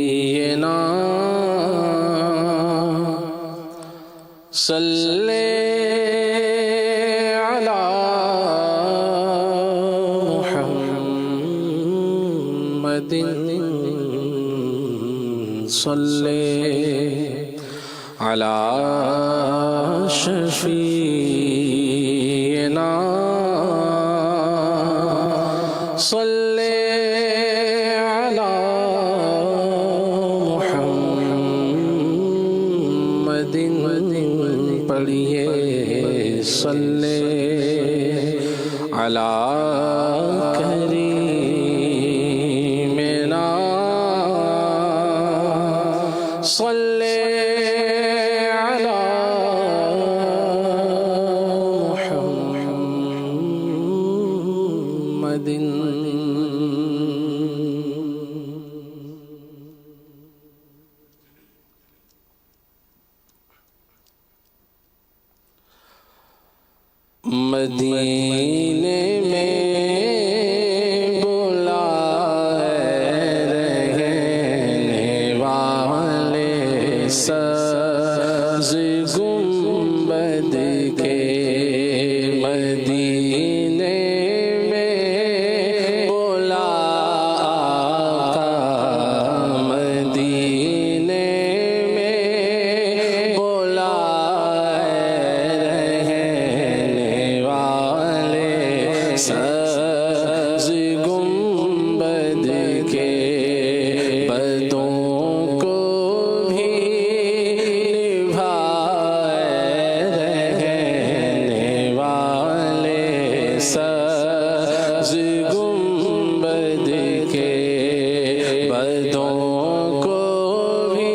ये ना सल्ले अला मुहम्मदिन सल्ले अला शफीना सल्ले अला मुहम्मदिन पढ़िए सल्ले अला करीमिना सल्ले अला मुहम्मदिन। मदीने में बुलाए रहने वाले सब्ज़ गुंबद के, मदीने में बुला आका, मदीने में सब्ज़ गुंबद के बदों को भी निभाए रहने वाले सब्ज़ गुंबद के बदों को भी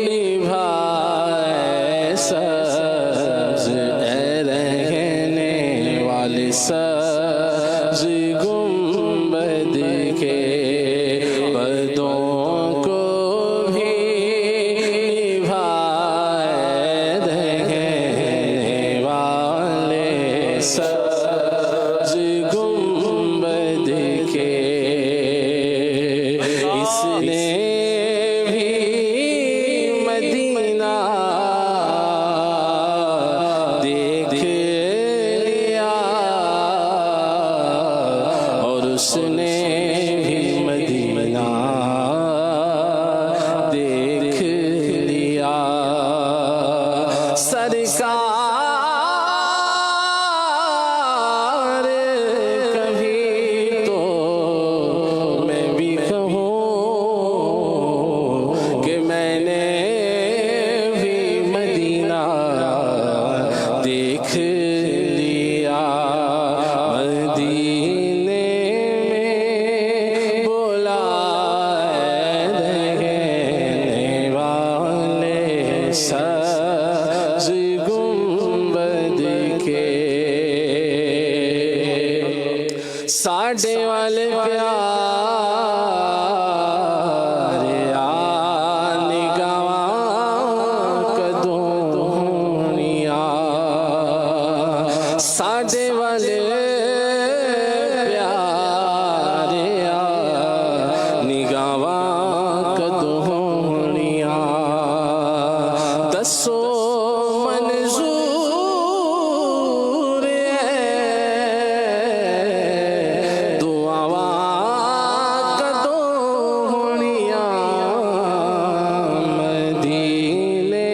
निभाए सब्ज़ रहने वाले सब्ज़ गुंबद के बदों को भी निभाए रहने वाले सब्ज़ गुंबद के। इसने भी मदीना देख लिया और उसने भी मदीना देख लिया। सरकार कभी तो मैं भी कहूँ कि मैंने भी मदीना देख लिया। मदीने में बुलाए रहने वाले सब्ज़ गुंबद के साढ़े वाले प्यारे निगाह कदोनिया, साढ़े वाले प्यारे निगाह कदोनिया, दसो मंजूर दुआवा कदोनिया। मदीने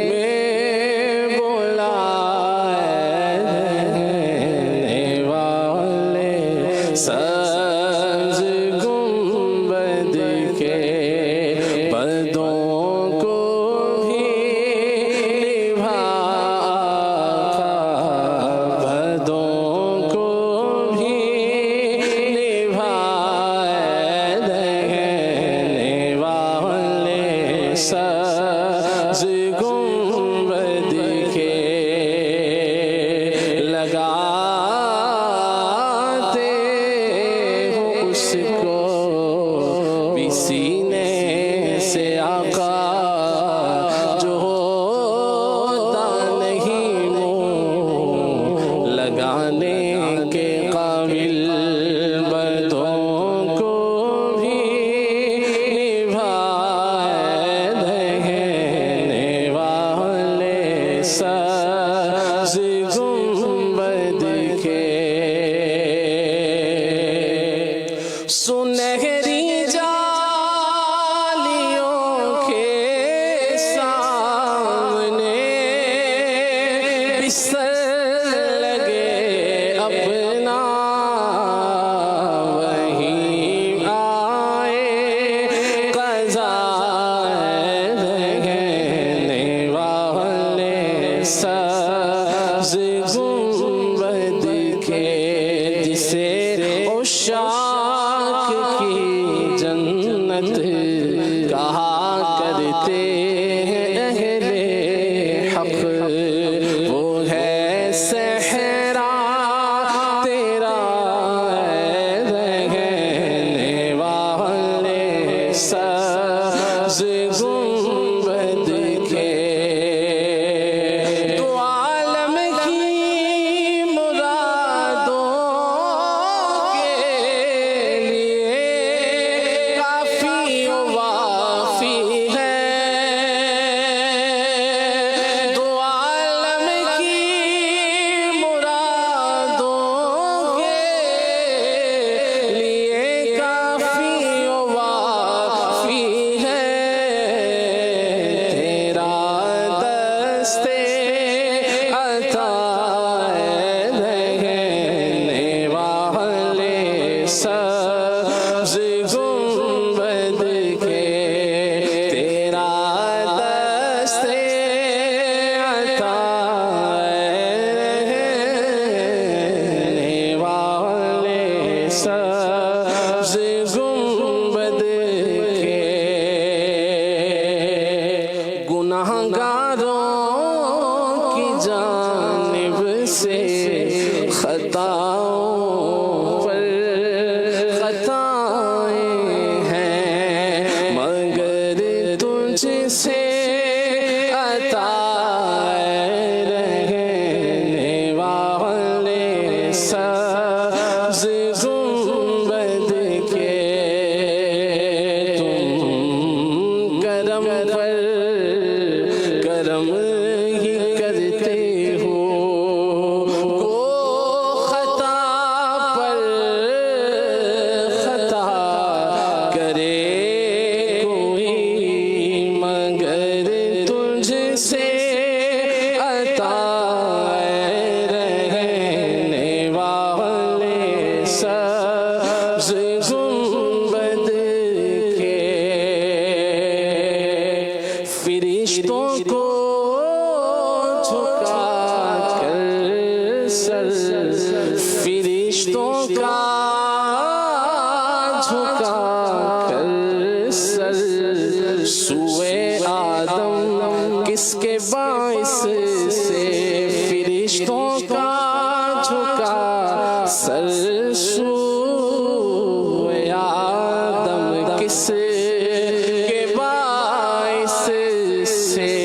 में बुलाए रहने वाले सब्ज़ गुंबद के बदों को भी निभाया, बदों को भी निभाए रहने वाले सब्ज़ गुंबद के लगाते हो उसको भी सीने से आका, जो होता नहीं मुँह लगाने के काबिल बदों को भी कहा करते हैं अहले हक, वो है सहरा तेरा रहने वाले सब्ज़ गुंबद के। दो आलम की मुरादों के लिए काफ़ी वाफ़ी है। दो आलम की मुरादों के लिए काफ़ी वाफ़ी है। तेरा दस्ते अता रहने वाले सब्ज़ गुंबद के। तेरा दस्ते अता रहने वाले सब्ज़ गुंबद के। गुनाहगारों की जानिब से खताओं पर खताएं हैं, मगर तुझसे अता रहने वाले सब्ज़ गुंबद के। तुम करम पर करम ही करते हो, को खता पर खता करे कोई, मगर तुझसे अता रहने वाले सब्ज़ गुंबद के। फरिश्तों को झुका कर सर, फरिश्तों का झुका कर सर, सुए आदम किसके बाइस से, फरिश्तों का झुका सर, सुए आदम किसके बाइस से।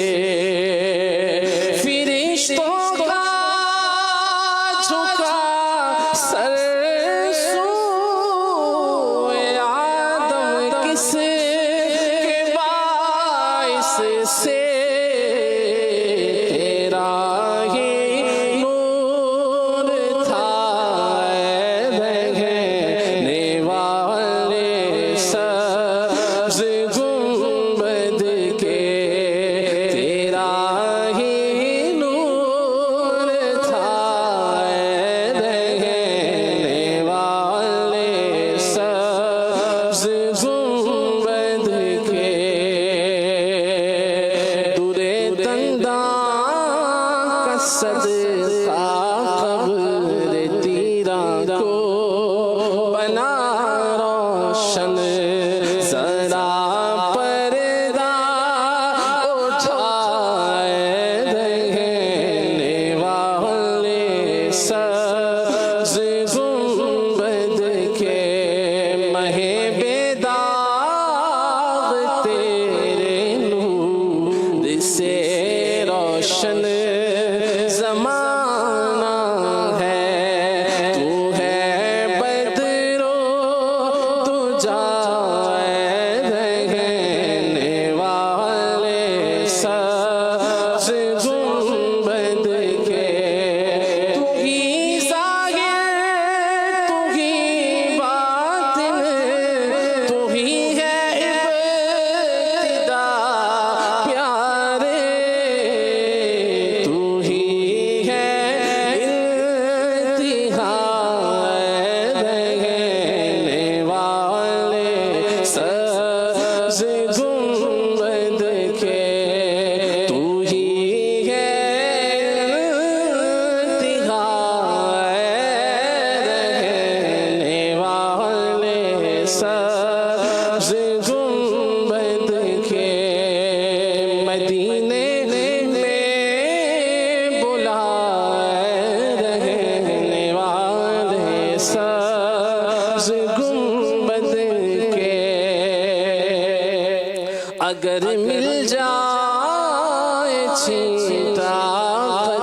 अगर मिल जाए छींटा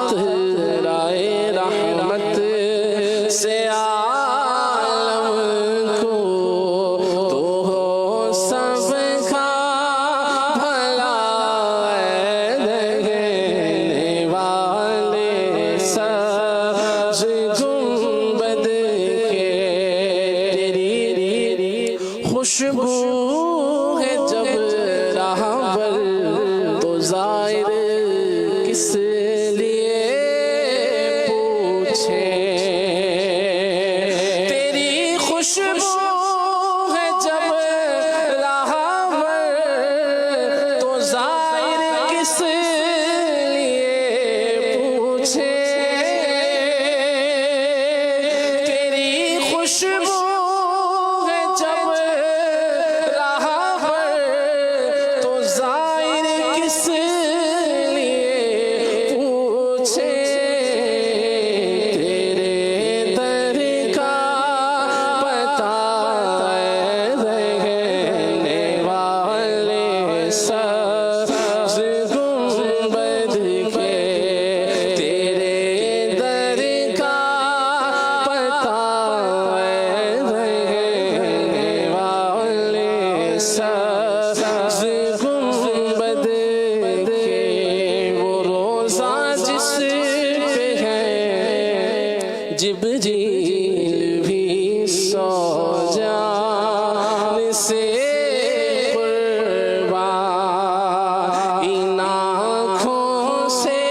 कतराए रहमत से आलम को, तो हो सबका भला देने वाले सब्ज़ गुंबद के। तेरी खुशबू है जब राहबर, तो ज़ाहिर किस लिए पूछे। तेरी खुशबू है जब राहबर, तो ज़ाहिर किस लिए पूछे। तेरी खुशबू है जब राहबर, तो ज़ाहिर किस लिए पूछे। तेरे दर का पता रहने वाले सब्ज़ गुंबद के। तेरे दर का पता रहने वाले सब्ज़ गुंबद के। वो रोज़ा जिस पे है जिब्रील भी सौ जान से कुर्बान, इन आँखों से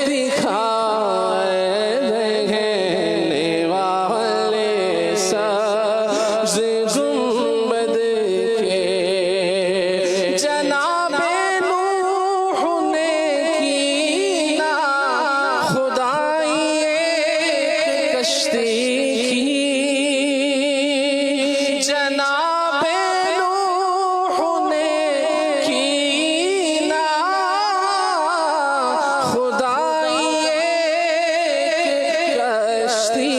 दिखाए रहने वाले सब्ज़ गुंबद के। जनाबे नूह ने की ना खुदाई एक कश्ती की। जनाबे नूह ने की ना खुदाई एक कश्ती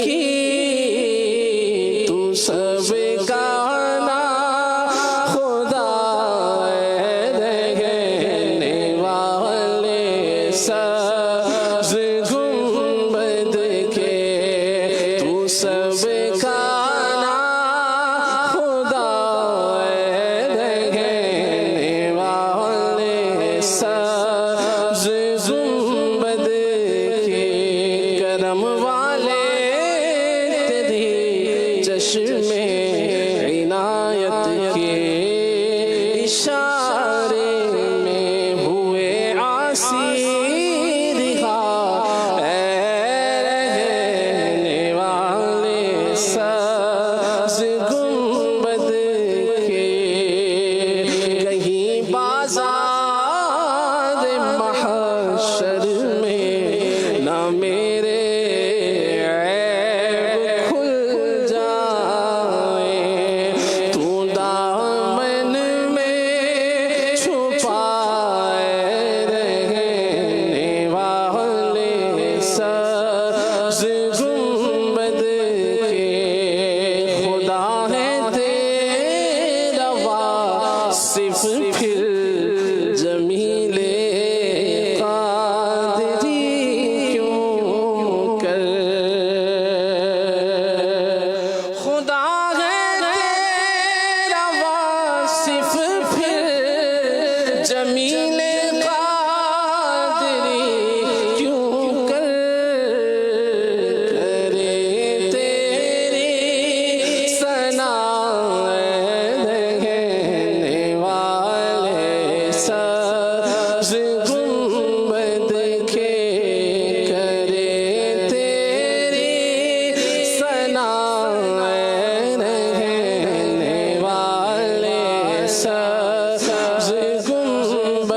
की। तू सबका ना खुदा रहने वाले सब्ज़ गुंबद के। तू सबका ना खुदा रहने वाले सब्ज़ गुंबद के। करम वाले तेरी चश्मे इनायत के इशारे में हुए आसी रिहा रहने वाले सब्ज़ गुंबद के। कहीं बाज़ार महशर में ना मेरे ऐब खुल जाए, तू दामन में छुपाए रहने वाले सब्ज़ गुंबद के। खुदा है तेरा वासिफ फिर जमीले कादरी क्यों कर। खुदा है तेरा वासिफ फिर जमीले कादरी क्यों कर। करे तेरी सना रहने वाले सब्ज़ गुंबद के। करे तेरी सना रहने वाले सब्ज़ गुंबद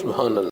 सुभान अल्लाह।